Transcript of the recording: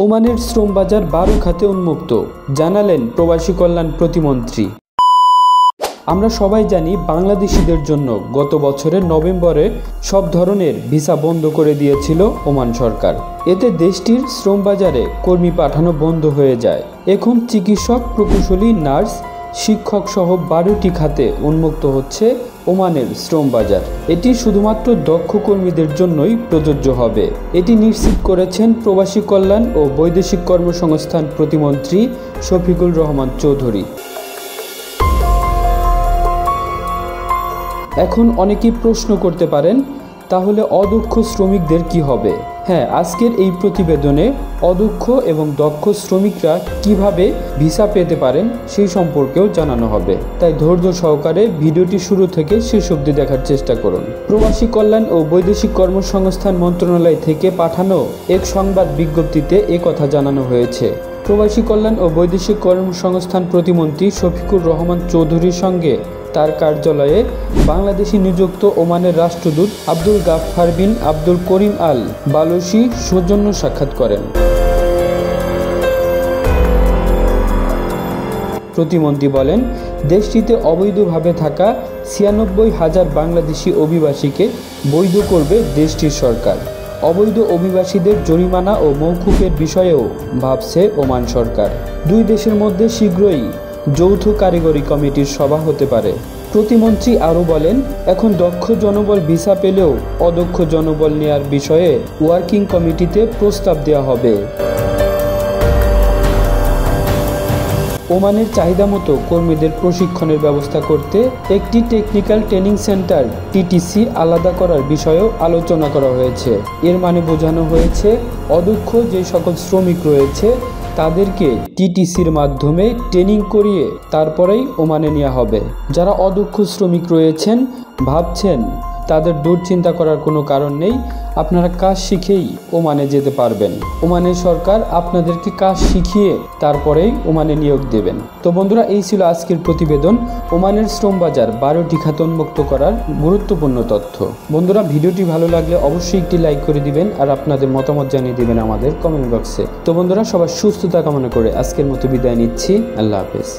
ওমানের শ্রম বাজার 12 খাতে উন্মুক্ত, জানালেন প্রবাসী কল্যাণ প্রতিমন্ত্রী। আমরা সবাই জানি বাংলাদেশিদের জন্য গত বছরের নভেম্বরে সব ধরনের ভিসা বন্ধ করে দিয়েছিল ওমান সরকার। এতে দেশটির শ্রম বাজারে কর্মী পাঠানো বন্ধ হয়ে যায়। এখন চিকিৎসক, প্রকৌশলী, নার্স, শিক্ষক সহ 12টি খাতে উন্মুক্ত হচ্ছে ওমানের শ্রম বাজার। এটি শুধুমাত্র দক্ষ কর্মীদের জন্যই প্রযোজ্য হবে। এটি নিশ্চিত করেছেন প্রবাসী কল্যাণ ও বৈদেশিক কর্মসংস্থান প্রতিমন্ত্রী শফিকুর রহমান চৌধুরী। এখন অনেকেই প্রশ্ন করতে পারেন, তাহলে অদক্ষ শ্রমিকদের কি হবে? হ্যাঁ, আজকের এই প্রতিবেদনে অদক্ষ এবং দক্ষ শ্রমিকরা কিভাবে ভিসা পেতে পারেন সেই সম্পর্কেও জানানো হবে। তাই ধৈর্য সহকারে ভিডিওটি শুরু থেকে শেষ অবধি দেখার চেষ্টা করুন। প্রবাসী কল্যাণ ও বৈদেশিক কর্মসংস্থান মন্ত্রণালয় থেকে পাঠানো এক সংবাদ বিজ্ঞপ্তিতে কথা জানানো হয়েছে। প্রবাসী কল্যাণ ও বৈদেশিক কর্মসংস্থান প্রতিমন্ত্রী শফিকুর রহমান চৌধুরীর সঙ্গে তার কার্যালয়ে বাংলাদেশি নিযুক্ত ওমানের রাষ্ট্রদূত আব্দুল গাফফার বিন আব্দুল করিম আল বালুশি সৌজন্য সাক্ষাৎ করেন। প্রতিমন্ত্রী বলেন, দেশটিতে অবৈধভাবে থাকা 96,000 বাংলাদেশি অভিবাসীকে বৈধ করবে দেশটির সরকার। অবৈধ অভিবাসীদের জরিমানা ও মওকুফের বিষয়েও ভাবছে ওমান সরকার। দুই দেশের মধ্যে শীঘ্রই যৌথ কারিগরি কমিটির সভা হতে পারে। প্রতিমন্ত্রী আরও বলেন, এখন দক্ষ জনবল ভিসা পেলেও অদক্ষ জনবল নেয়ার বিষয়ে ওয়ার্কিং কমিটিতে প্রস্তাব দেওয়া হবে। ওমানের চাহিদা মতো কর্মীদের প্রশিক্ষণের ব্যবস্থা করতে একটি টেকনিক্যাল ট্রেনিং সেন্টার টিটিসি আলাদা করার বিষয়েও আলোচনা করা হয়েছে। এর মানে বোঝানো হয়েছে, অদক্ষ যে সকল শ্রমিক রয়েছে তাদেরকে টিটিসির মাধ্যমে ট্রেনিং করিয়ে তারপরেই ওমানে নেওয়া হবে। যারা অদক্ষ শ্রমিক রয়েছেন, ভাবছেন, তাদের দুশ্চিন্তা করার কোনো কারণ নেই। আপনারা কাজ শিখেই ওমানে যেতে পারবেন। ওমানের সরকার আপনাদেরকে কাজ শিখিয়ে তারপরেই ওমানে নিয়োগ দেবেন। তো বন্ধুরা, এই ছিল আজকের প্রতিবেদন, ওমানের শ্রম বাজার 12টি খাত উন্মুক্ত করার গুরুত্বপূর্ণ তথ্য। বন্ধুরা, ভিডিওটি ভালো লাগলে অবশ্যই একটি লাইক করে দিবেন আর আপনাদের মতামত জানিয়ে দিবেন আমাদের কমেন্ট বক্সে। তো বন্ধুরা, সবার সুস্থতা কামনা করে আজকের মতো বিদায় নিচ্ছি। আল্লাহ হাফেজ।